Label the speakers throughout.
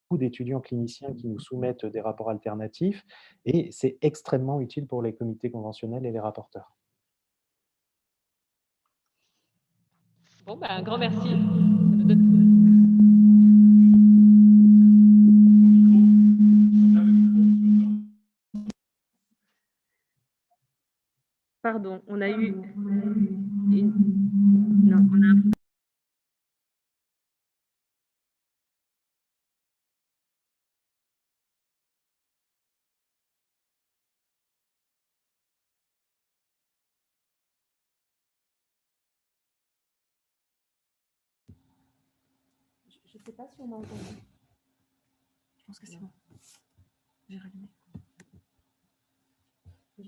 Speaker 1: beaucoup d'étudiants cliniciens qui nous soumettent des rapports alternatifs et c'est extrêmement utile pour les comités conventionnels et les rapporteurs.
Speaker 2: Bon, bah, un grand merci. Ça me donne... Pardon, on a eu une... Non, on a un...
Speaker 3: Je ne sais pas si on m'a entendu. Je pense que c'est bon. J'ai rallumé. Je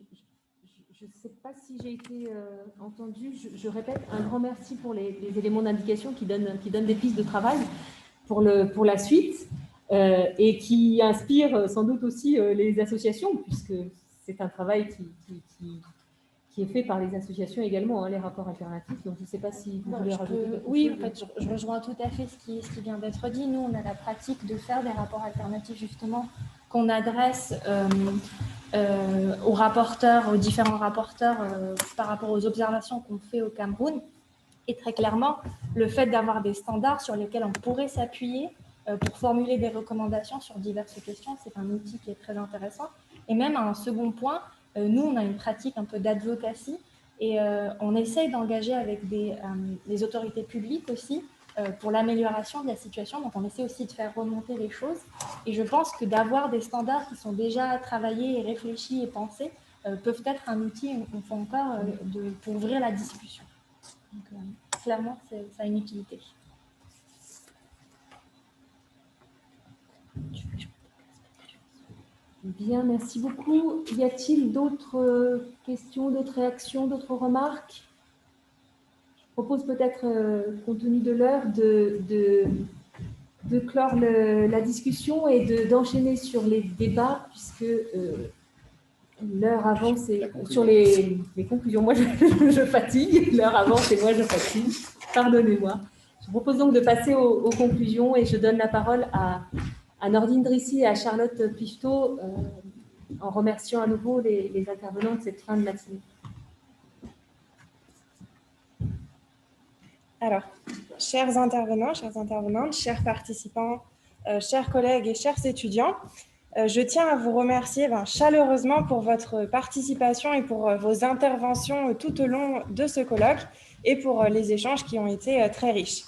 Speaker 3: ne sais pas si j'ai été entendue. Je répète, un grand merci pour les éléments d'indication qui donnent des pistes de travail pour la suite et qui inspirent sans doute aussi les associations, puisque c'est un travail qui est fait par les associations également, hein, les rapports alternatifs. Donc, je ne sais pas si vous voulez rajouter quelque chose.
Speaker 4: Oui, en fait, je rejoins tout à fait ce qui vient d'être dit. Nous, on a la pratique de faire des rapports alternatifs, justement, qu'on adresse aux rapporteurs, aux différents rapporteurs par rapport aux observations qu'on fait au Cameroun. Et très clairement, le fait d'avoir des standards sur lesquels on pourrait s'appuyer pour formuler des recommandations sur diverses questions, c'est un outil qui est très intéressant. Et même à un second point, nous, on a une pratique un peu d'advocacy et on essaye d'engager avec les autorités publiques aussi pour l'amélioration de la situation. Donc, on essaie aussi de faire remonter les choses. Et je pense que d'avoir des standards qui sont déjà travaillés et réfléchis et pensés peuvent être un outil, une fois encore, pour ouvrir la discussion. Donc, clairement, ça a une utilité.
Speaker 3: Bien, merci beaucoup. Y a-t-il d'autres questions, d'autres réactions, d'autres remarques? Je propose peut-être, compte tenu de l'heure, de clore la discussion et d'enchaîner sur les débats, puisque l'heure avance et sur les conclusions. Moi, je fatigue. L'heure avance et moi, je fatigue. Pardonnez-moi. Je propose donc de passer aux conclusions et je donne la parole à Nordine Drissi et à Charlotte Pifto en remerciant à nouveau les intervenants de cette fin de matinée.
Speaker 5: Alors, chers intervenants, chères intervenantes, chers participants, chers collègues et chers étudiants, je tiens à vous remercier chaleureusement pour votre participation et pour vos interventions tout au long de ce colloque et pour les échanges qui ont été très riches.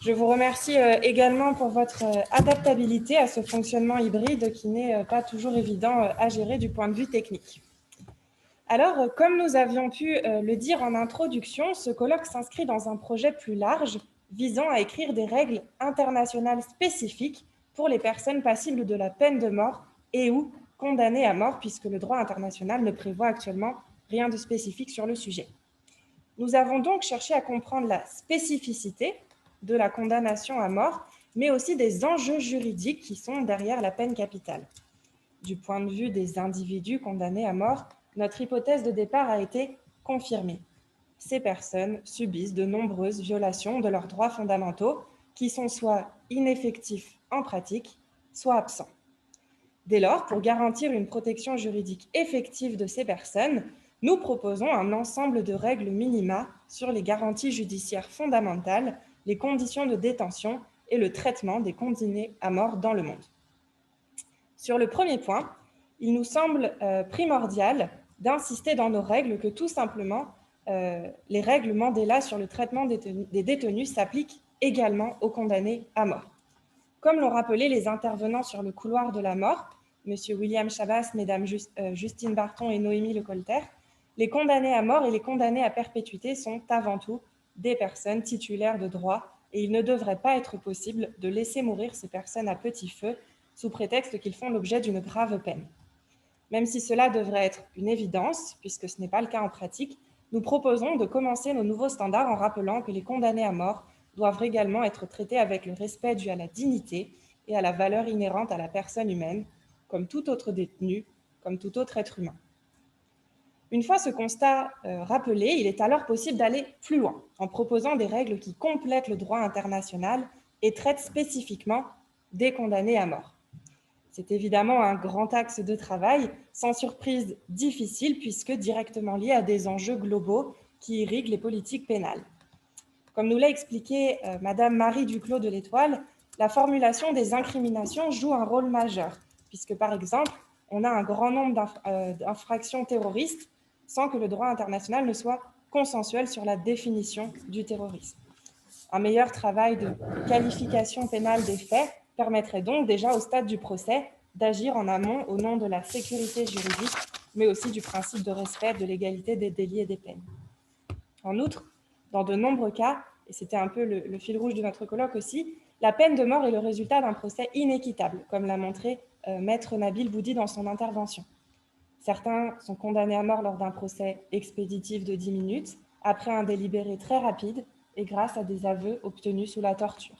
Speaker 5: Je vous remercie également pour votre adaptabilité à ce fonctionnement hybride qui n'est pas toujours évident à gérer du point de vue technique. Alors, comme nous avions pu le dire en introduction, ce colloque s'inscrit dans un projet plus large visant à écrire des règles internationales spécifiques pour les personnes passibles de la peine de mort et ou condamnées à mort, puisque le droit international ne prévoit actuellement rien de spécifique sur le sujet. Nous avons donc cherché à comprendre la spécificité de la condamnation à mort, mais aussi des enjeux juridiques qui sont derrière la peine capitale. Du point de vue des individus condamnés à mort, notre hypothèse de départ a été confirmée. Ces personnes subissent de nombreuses violations de leurs droits fondamentaux qui sont soit ineffectifs en pratique, soit absents. Dès lors, pour garantir une protection juridique effective de ces personnes, nous proposons un ensemble de règles minima sur les garanties judiciaires fondamentales, les conditions de détention et le traitement des condamnés à mort dans le monde. Sur le premier point, il nous semble primordial d'insister dans nos règles que tout simplement, les règles Mandela sur le traitement des détenus s'appliquent également aux condamnés à mort. Comme l'ont rappelé les intervenants sur le couloir de la mort, M. William Chabas, Mme Justine Barton et Noémie Lecolter, les condamnés à mort et les condamnés à perpétuité sont avant tout des personnes titulaires de droits et il ne devrait pas être possible de laisser mourir ces personnes à petit feu sous prétexte qu'ils font l'objet d'une grave peine. Même si cela devrait être une évidence, puisque ce n'est pas le cas en pratique, nous proposons de commencer nos nouveaux standards en rappelant que les condamnés à mort doivent également être traités avec le respect dû à la dignité et à la valeur inhérente à la personne humaine, comme tout autre détenu, comme tout autre être humain. Une fois ce constat rappelé, il est alors possible d'aller plus loin, en proposant des règles qui complètent le droit international et traitent spécifiquement des condamnés à mort. C'est évidemment un grand axe de travail, sans surprise difficile, puisque directement lié à des enjeux globaux qui irriguent les politiques pénales. Comme nous l'a expliqué Madame Marie Duclos de l'Étoile, la formulation des incriminations joue un rôle majeur, puisque par exemple, on a un grand nombre d'infractions terroristes sans que le droit international ne soit consensuel sur la définition du terrorisme. Un meilleur travail de qualification pénale des faits permettrait donc déjà au stade du procès d'agir en amont au nom de la sécurité juridique, mais aussi du principe de respect de l'égalité des délits et des peines. En outre, dans de nombreux cas, et c'était un peu le fil rouge de notre colloque aussi, la peine de mort est le résultat d'un procès inéquitable, comme l'a montré Maître Nabil Boudi dans son intervention. Certains sont condamnés à mort lors d'un procès expéditif de 10 minutes, après un délibéré très rapide et grâce à des aveux obtenus sous la torture.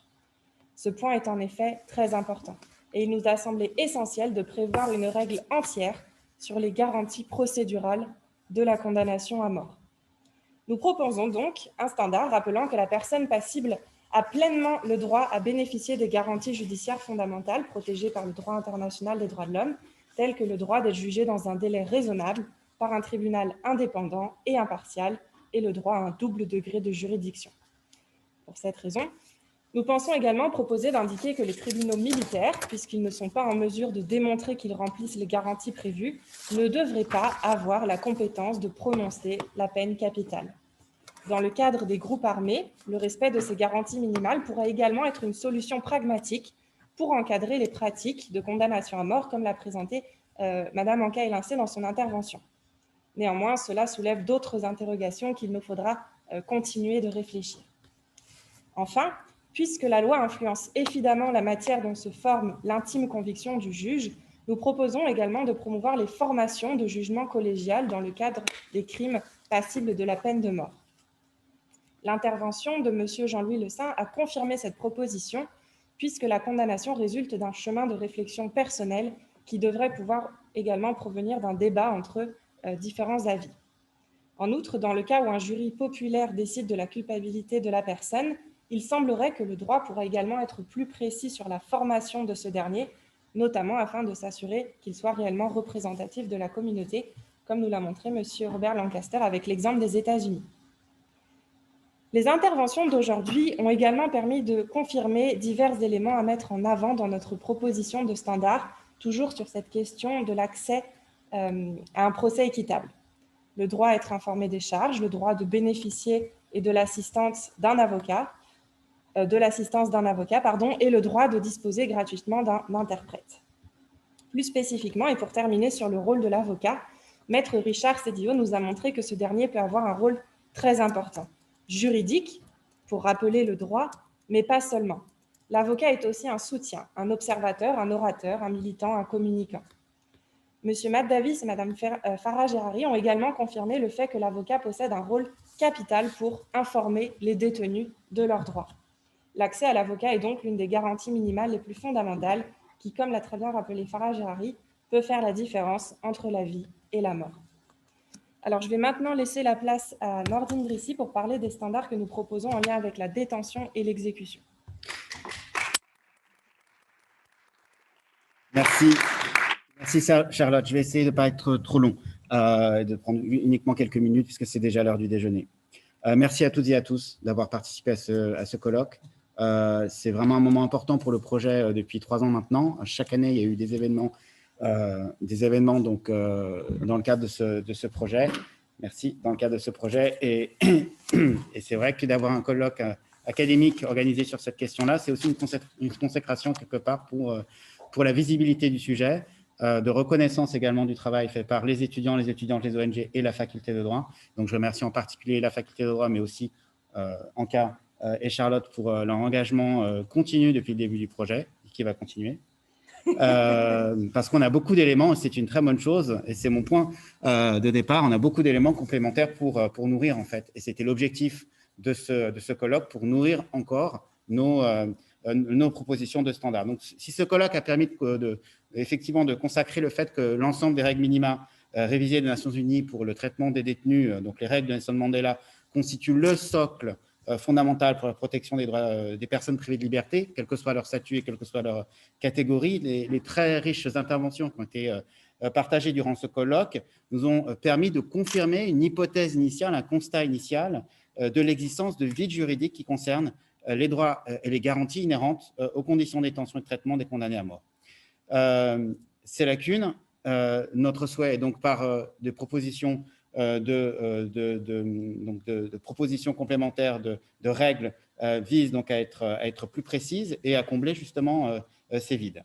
Speaker 5: Ce point est en effet très important et il nous a semblé essentiel de prévoir une règle entière sur les garanties procédurales de la condamnation à mort. Nous proposons donc un standard rappelant que la personne passible a pleinement le droit à bénéficier des garanties judiciaires fondamentales protégées par le droit international des droits de l'homme, telles que le droit d'être jugé dans un délai raisonnable par un tribunal indépendant et impartial et le droit à un double degré de juridiction. Pour cette raison, nous pensons également proposer d'indiquer que les tribunaux militaires, puisqu'ils ne sont pas en mesure de démontrer qu'ils remplissent les garanties prévues, ne devraient pas avoir la compétence de prononcer la peine capitale. Dans le cadre des groupes armés, le respect de ces garanties minimales pourrait également être une solution pragmatique pour encadrer les pratiques de condamnation à mort, comme l'a présenté Madame Anka-Elincé dans son intervention. Néanmoins, cela soulève d'autres interrogations qu'il nous faudra continuer de réfléchir. Enfin, puisque la loi influence évidemment la matière dont se forme l'intime conviction du juge, nous proposons également de promouvoir les formations de jugement collégial dans le cadre des crimes passibles de la peine de mort. L'intervention de M. Jean-Louis Le Saint a confirmé cette proposition, puisque la condamnation résulte d'un chemin de réflexion personnelle qui devrait pouvoir également provenir d'un débat entre différents avis. En outre, dans le cas où un jury populaire décide de la culpabilité de la personne, il semblerait que le droit pourra également être plus précis sur la formation de ce dernier, notamment afin de s'assurer qu'il soit réellement représentatif de la communauté, comme nous l'a montré M. Robert Lancaster avec l'exemple des États-Unis. Les interventions d'aujourd'hui ont également permis de confirmer divers éléments à mettre en avant dans notre proposition de standard, toujours sur cette question de l'accès à un procès équitable. Le droit à être informé des charges, le droit de bénéficier et de l'assistance d'un avocat, et le droit de disposer gratuitement d'un interprète. Plus spécifiquement, et pour terminer sur le rôle de l'avocat, Maître Richard Sédillot nous a montré que ce dernier peut avoir un rôle très important, juridique, pour rappeler le droit, mais pas seulement. L'avocat est aussi un soutien, un observateur, un orateur, un militant, un communicant. Monsieur Matt Davis et Madame Farah Gérari ont également confirmé le fait que l'avocat possède un rôle capital pour informer les détenus de leurs droits. L'accès à l'avocat est donc l'une des garanties minimales les plus fondamentales qui, comme l'a très bien rappelé Farah Gérari, peut faire la différence entre la vie et la mort. Alors, je vais maintenant laisser la place à Nordine Drissi pour parler des standards que nous proposons en lien avec la détention et l'exécution.
Speaker 6: Merci. Merci Charlotte. Je vais essayer de ne pas être trop long, de prendre uniquement quelques minutes puisque c'est déjà l'heure du déjeuner. Merci à toutes et à tous d'avoir participé à ce colloque. C'est vraiment un moment important pour le projet depuis 3 ans maintenant. Chaque année, il y a eu des événements donc, dans le cadre de ce projet. Merci, dans le cadre de ce projet. Et c'est vrai que d'avoir un colloque académique organisé sur cette question-là, c'est aussi une consécration quelque part pour la visibilité du sujet, de reconnaissance également du travail fait par les étudiantes, les ONG et la faculté de droit. Donc, je remercie en particulier la faculté de droit, mais aussi Anka et Charlotte pour leur engagement continu depuis le début du projet, qui va continuer. Parce qu'on a beaucoup d'éléments, et c'est une très bonne chose, et c'est mon point de départ, on a beaucoup d'éléments complémentaires pour nourrir, en fait. Et c'était l'objectif de ce colloque, pour nourrir encore nos propositions de standards. Donc, si ce colloque a permis effectivement de consacrer le fait que l'ensemble des règles minima révisées des Nations Unies pour le traitement des détenus, donc les règles de Nelson Mandela, constituent le socle fondamentales pour la protection des droits des personnes privées de liberté, quel que soit leur statut et quelle que soit leur catégorie. Les très riches interventions qui ont été partagées durant ce colloque nous ont permis de confirmer une hypothèse initiale, un constat initial de l'existence de vides juridiques qui concernent les droits et les garanties inhérentes aux conditions de détention et de traitement des condamnés à mort. Ces lacunes, notre souhait est donc par des propositions de propositions complémentaires de règles vise donc à être plus précises et à combler justement ces vides.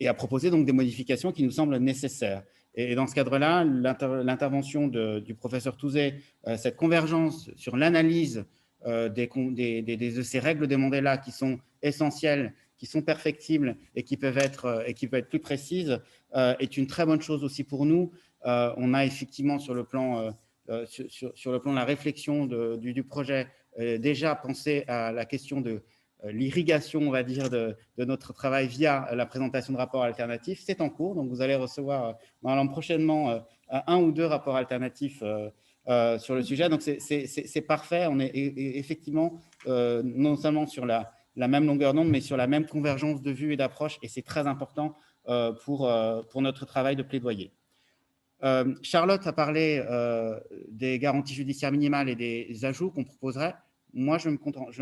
Speaker 6: Et à proposer donc des modifications qui nous semblent nécessaires. Et dans ce cadre-là, l'intervention du professeur Touzé, cette convergence sur l'analyse de ces règles de Mandela qui sont essentielles, qui sont perfectibles et qui peuvent être plus précises, est une très bonne chose aussi pour nous. On a effectivement sur le plan de la réflexion du projet déjà pensé à la question de l'irrigation, on va dire, de notre travail via la présentation de rapports alternatifs. C'est en cours, donc vous allez recevoir prochainement 1 ou 2 rapports alternatifs sur le sujet. Donc c'est parfait, on est effectivement non seulement sur la même longueur d'onde, mais sur la même convergence de vues et d'approches, et c'est très important pour notre travail de plaidoyer. Charlotte a parlé des garanties judiciaires minimales et des ajouts qu'on proposerait. Moi, je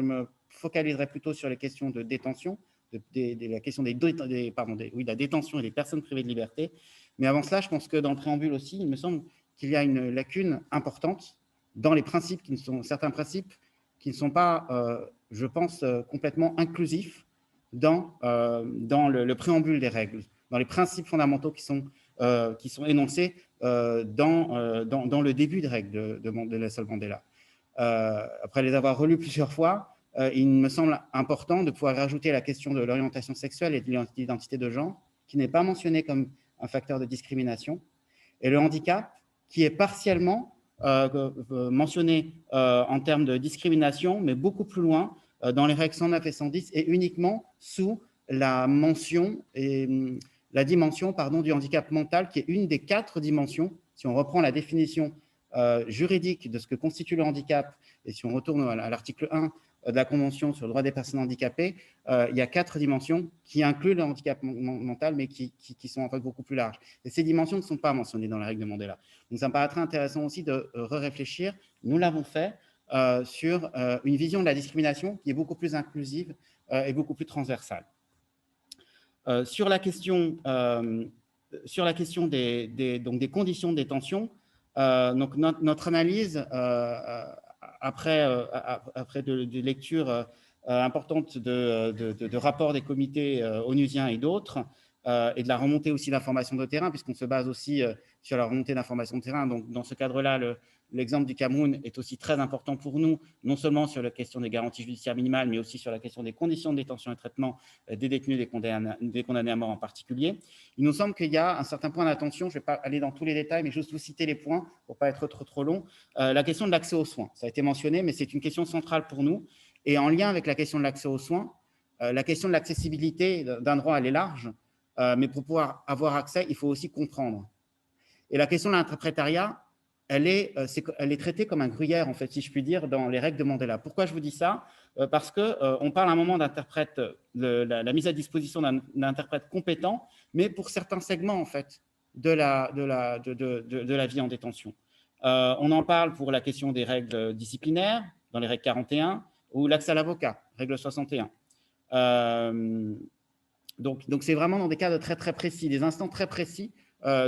Speaker 6: me focaliserai plutôt sur les questions de détention, la question de la détention et des personnes privées de liberté. Mais avant cela, je pense que dans le préambule aussi, il me semble qu'il y a une lacune importante dans les principes certains principes qui ne sont pas, je pense, complètement inclusifs dans le préambule des règles, dans les principes fondamentaux qui sont énoncés dans le début des règles de Nelson Mandela. Après les avoir relus plusieurs fois, il me semble important de pouvoir rajouter la question de l'orientation sexuelle et de l'identité de genre, qui n'est pas mentionnée comme un facteur de discrimination, et le handicap, qui est partiellement mentionné en termes de discrimination, mais beaucoup plus loin dans les règles 109 et 110, et uniquement sous la dimension du handicap mental, qui est une des 4 dimensions. Si on reprend la définition juridique de ce que constitue le handicap, et si on retourne à l'article 1 de la Convention sur le droit des personnes handicapées, il y a 4 dimensions qui incluent le handicap mental, mais qui sont en fait beaucoup plus larges. Et ces dimensions ne sont pas mentionnées dans la règle de Mandela. Donc, ça me paraîtrait intéressant aussi de réfléchir, nous l'avons fait, sur une vision de la discrimination qui est beaucoup plus inclusive et beaucoup plus transversale. Sur la question des conditions de détention, donc notre analyse, après des lectures importantes de rapports des comités onusiens et d'autres, et de la remontée aussi d'informations de terrain, puisqu'on se base aussi sur la remontée d'informations de terrain. Donc, dans ce cadre-là, l'exemple du Cameroun est aussi très important pour nous, non seulement sur la question des garanties judiciaires minimales, mais aussi sur la question des conditions de détention et de traitement des détenus, des condamnés à mort en particulier. Il nous semble qu'il y a un certain point d'attention, je ne vais pas aller dans tous les détails, mais juste vous citer les points pour ne pas être trop long. La question de l'accès aux soins, ça a été mentionné, mais c'est une question centrale pour nous. Et en lien avec la question de l'accès aux soins, la question de l'accessibilité d'un droit, elle est large, mais pour pouvoir avoir accès, il faut aussi comprendre. Et la question de l'interprétariat, elle est traitée comme un gruyère, en fait, si je puis dire, dans les règles de Mandela. Pourquoi je vous dis ça? Parce qu'on parle à un moment d'interprète, la mise à disposition d'un interprète compétent, mais pour certains segments, en fait, de la vie en détention. On en parle pour la question des règles disciplinaires, dans les règles 41, ou l'accès à l'avocat, règle 61. Donc c'est vraiment dans des cas très, très précis, des instants très précis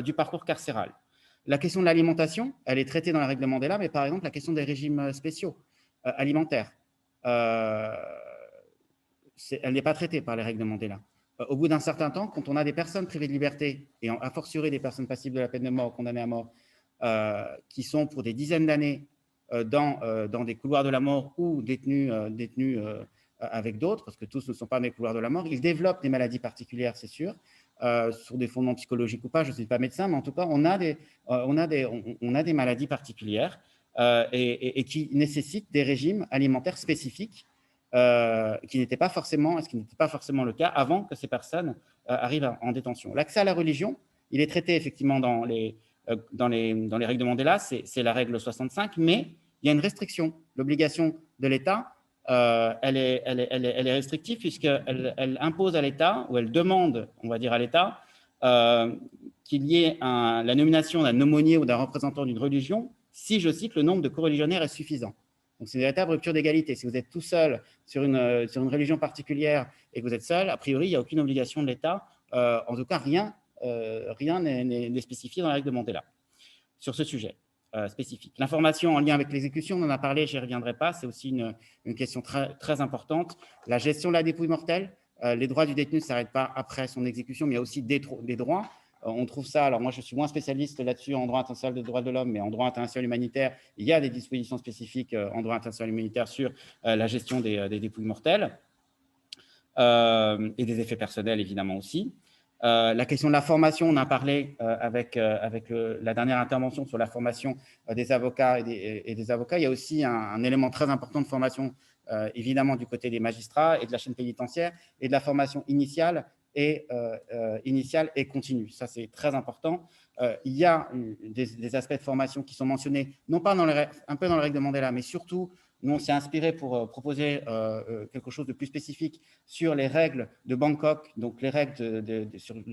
Speaker 6: du parcours carcéral. La question de l'alimentation, elle est traitée dans la règle de Mandela, mais par exemple, la question des régimes spéciaux alimentaires, elle n'est pas traitée par les règles de Mandela. Au bout d'un certain temps, quand on a des personnes privées de liberté, et a fortiori des personnes passibles de la peine de mort, condamnées à mort, qui sont pour des dizaines d'années dans des couloirs de la mort ou détenus avec d'autres, parce que tous ne sont pas dans les couloirs de la mort, ils développent des maladies particulières, c'est sûr, sur des fondements psychologiques ou pas, je ne suis pas médecin, mais en tout cas, on a des maladies particulières et qui nécessitent des régimes alimentaires spécifiques, ce qui n'était pas forcément le cas avant que ces personnes arrivent en détention. L'accès à la religion, il est traité effectivement dans les règles de Mandela, c'est la règle 65, mais il y a une restriction. L'obligation de l'État, elle est restrictive puisqu'elle impose à l'État, ou elle demande, on va dire à l'État, qu'il y ait la nomination d'un aumônier ou d'un représentant d'une religion si, je cite, le nombre de coreligionnaires est suffisant. Donc, c'est une véritable rupture d'égalité. Si vous êtes tout seul sur une religion particulière et que vous êtes seul, a priori, il n'y a aucune obligation de l'État. En tout cas, rien n'est spécifié dans la règle de Mandela sur ce sujet spécifique. L'information en lien avec l'exécution, on en a parlé, je n'y reviendrai pas, c'est aussi une question très, très importante. La gestion de la dépouille mortelle, les droits du détenu ne s'arrêtent pas après son exécution, mais il y a aussi des droits. On trouve ça, alors moi je suis moins spécialiste là-dessus en droit international des droits de l'homme, mais en droit international humanitaire, il y a des dispositions spécifiques en droit international humanitaire sur la gestion des dépouilles mortelles et des effets personnels évidemment aussi. La question de la formation, on a parlé avec la dernière intervention sur la formation des avocats et des avocats. Il y a aussi un élément très important de formation, évidemment, du côté des magistrats et de la chaîne pénitentiaire, et de la formation initiale et continue. Ça, c'est très important. Il y a des aspects de formation qui sont mentionnés, non pas un peu dans le règle de Mandela, mais surtout, nous, on s'est inspiré pour proposer quelque chose de plus spécifique sur les règles de Bangkok, donc les règles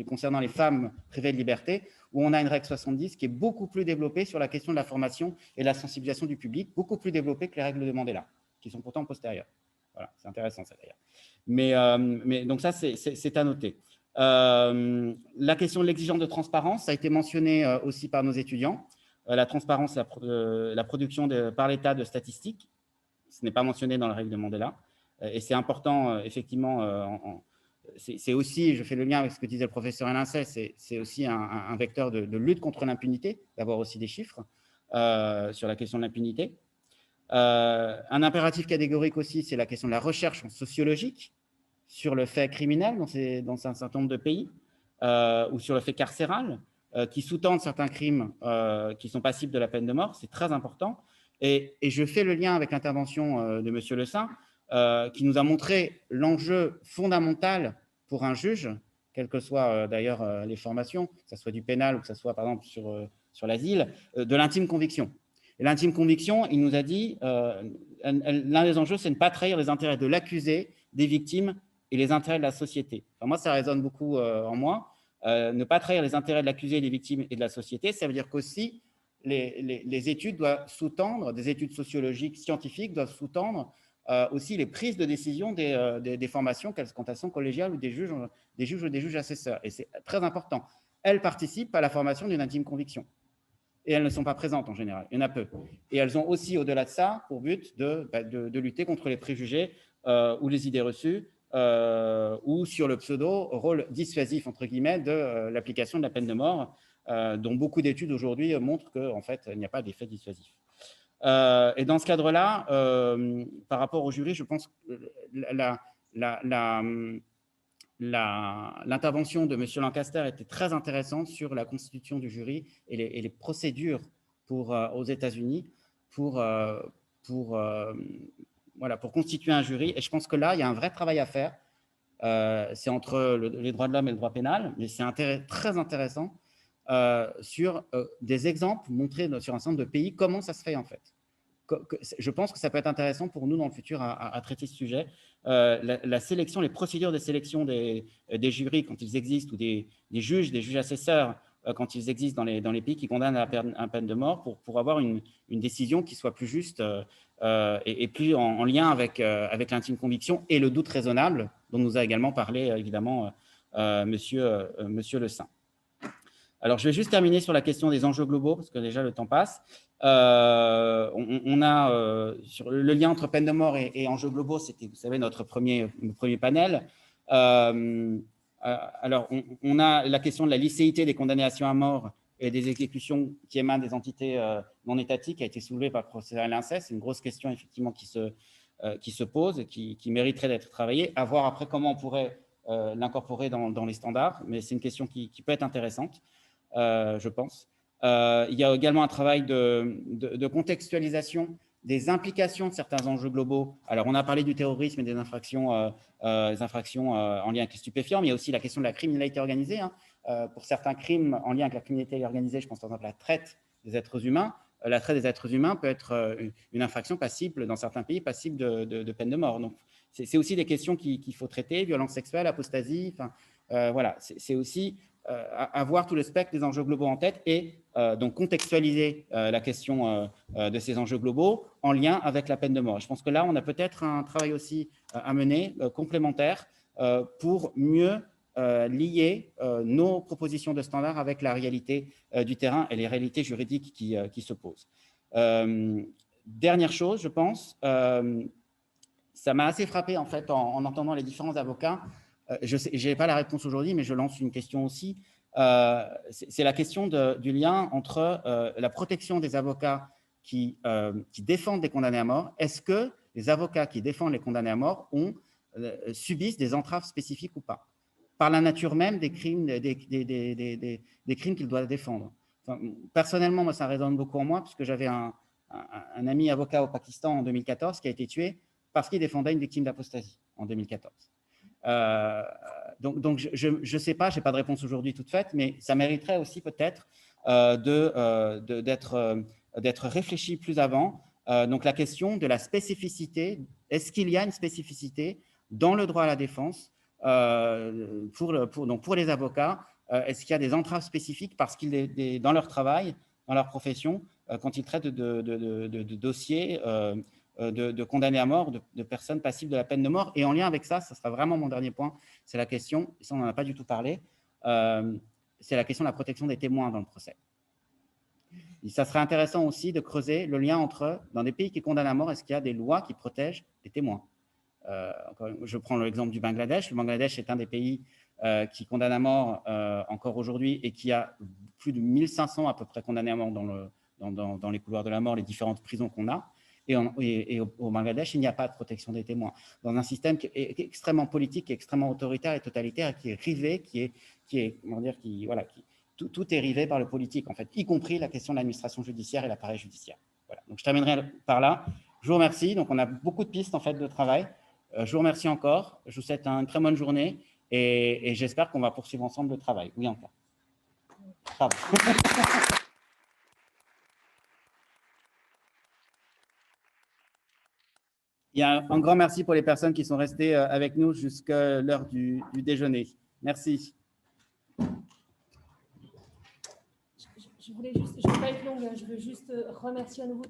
Speaker 6: concernant les femmes privées de liberté, où on a une règle 70 qui est beaucoup plus développée sur la question de la formation et de la sensibilisation du public, beaucoup plus développée que les règles de Mandela, qui sont pourtant postérieures. Voilà, c'est intéressant ça d'ailleurs. Mais donc ça, c'est à noter. La question de l'exigence de transparence, ça a été mentionné aussi par nos étudiants. La transparence, la production par l'État de statistiques, ce n'est pas mentionné dans la règle de Mandela. Et c'est important, effectivement, c'est aussi, je fais le lien avec ce que disait le professeur Elincet, c'est aussi un vecteur de lutte contre l'impunité, d'avoir aussi des chiffres sur la question de l'impunité. Un impératif catégorique aussi, c'est la question de la recherche sociologique sur le fait criminel dans un certain nombre de pays, ou sur le fait carcéral, qui sous-tendent certains crimes qui sont passibles de la peine de mort. C'est très important. Et je fais le lien avec l'intervention de M. Le Saint, qui nous a montré l'enjeu fondamental pour un juge, quelles que soient d'ailleurs les formations, que ce soit du pénal ou que ce soit par exemple sur l'asile, de l'intime conviction. Et l'intime conviction, il nous a dit, l'un des enjeux, c'est ne pas trahir les intérêts de l'accusé, des victimes et les intérêts de la société. Enfin, moi, ça résonne beaucoup en moi. Ne pas trahir les intérêts de l'accusé, des victimes et de la société, ça veut dire qu'aussi, les études doivent sous-tendre, des études sociologiques, scientifiques doivent sous-tendre aussi les prises de décision des formations, quand elles sont collégiales ou des juges ou des juges assesseurs. Et c'est très important. Elles participent à la formation d'une intime conviction. Et elles ne sont pas présentes en général, il y en a peu. Et elles ont aussi, au-delà de ça, pour but de lutter contre les préjugés ou les idées reçues, ou sur le pseudo-rôle dissuasif, entre guillemets, de l'application de la peine de mort, dont beaucoup d'études aujourd'hui montrent qu'en fait, il n'y a pas d'effet dissuasif. Et dans ce cadre-là, par rapport au jury, je pense que l'intervention de M. Lancaster était très intéressante sur la constitution du jury et les procédures aux États-Unis pour constituer un jury. Et je pense que là, il y a un vrai travail à faire. C'est entre les droits de l'homme et le droit pénal, mais c'est très intéressant sur des exemples montrés sur un certain nombre de pays, comment ça se fait en fait. Je pense que ça peut être intéressant pour nous dans le futur à traiter ce sujet. La sélection, les procédures de sélection des jurys quand ils existent, ou des juges assesseurs quand ils existent dans les pays qui condamnent à la peine de mort, pour avoir une décision qui soit plus juste et plus en lien avec l'intime conviction et le doute raisonnable, dont nous a également parlé évidemment monsieur Le Saint. Alors, je vais juste terminer sur la question des enjeux globaux, parce que déjà le temps passe. On a sur le lien entre peine de mort et enjeux globaux, c'était, vous savez, notre premier panel. Alors, on a la question de la licéité des condamnations à mort et des exécutions qui émanent des entités non étatiques, qui a été soulevée par le professeur Elincet. C'est une grosse question, effectivement, qui se pose et qui mériterait d'être travaillée. À voir après comment on pourrait l'incorporer dans les standards, mais c'est une question qui peut être intéressante, je pense. Il y a également un travail de contextualisation des implications de certains enjeux globaux. Alors, on a parlé du terrorisme et des infractions en lien avec les stupéfiants, mais il y a aussi la question de la criminalité organisée. Pour certains crimes en lien avec la criminalité organisée, je pense par exemple à la traite des êtres humains, la traite des êtres humains peut être une infraction passible, dans certains pays, passible de peine de mort. Donc, c'est aussi des questions qu'il faut traiter, violence sexuelle, apostasie, voilà, c'est aussi avoir tout le spectre des enjeux globaux en tête et donc contextualiser la question de ces enjeux globaux en lien avec la peine de mort. Je pense que là, on a peut-être un travail aussi à mener, complémentaire, pour mieux lier nos propositions de standards avec la réalité du terrain et les réalités juridiques qui se posent. Dernière chose, je pense, ça m'a assez frappé en fait en entendant les différents avocats. Je n'ai pas la réponse aujourd'hui, mais je lance une question aussi. C'est la question du lien entre la protection des avocats qui défendent des condamnés à mort. Est-ce que les avocats qui défendent les condamnés à mort subissent des entraves spécifiques ou pas, par la nature même des crimes, des crimes qu'ils doivent défendre. Enfin, personnellement, moi, ça résonne beaucoup en moi, puisque j'avais un ami avocat au Pakistan en 2014 qui a été tué parce qu'il défendait une victime d'apostasie en 2014. Donc je ne sais pas, je n'ai pas de réponse aujourd'hui toute faite, mais ça mériterait aussi peut-être d'être réfléchi plus avant. Donc la question de la spécificité, est-ce qu'il y a une spécificité dans le droit à la défense pour les avocats, est-ce qu'il y a des entraves spécifiques parce qu'ils, dans leur travail, dans leur profession, quand ils traitent de dossiers de condamnés à mort, de personnes passibles de la peine de mort. Et en lien avec ça, ça sera vraiment mon dernier point, c'est la question, et ça on n'en a pas du tout parlé, c'est la question de la protection des témoins dans le procès. Et ça serait intéressant aussi de creuser le lien entre, dans des pays qui condamnent à mort, est-ce qu'il y a des lois qui protègent les témoins? Je prends l'exemple du Bangladesh. Le Bangladesh est un des pays qui condamne à mort encore aujourd'hui et qui a plus de 1500 à peu près condamnés à mort dans les couloirs de la mort, les différentes prisons qu'on a. Et au Bangladesh, il n'y a pas de protection des témoins. Dans un système qui est extrêmement politique, qui est extrêmement autoritaire et totalitaire, qui est rivé, tout est rivé par le politique, en fait, y compris la question de l'administration judiciaire et l'appareil judiciaire. Voilà. Donc, je terminerai par là. Je vous remercie. Donc, on a beaucoup de pistes en fait, de travail. Je vous remercie encore. Je vous souhaite une très bonne journée et j'espère qu'on va poursuivre ensemble le travail. Oui, encore. Bravo. Il y a un grand merci pour les personnes qui sont restées avec nous jusqu'à l'heure du déjeuner. Merci.
Speaker 3: Je ne vais pas être longue, je veux juste remercier à nouveau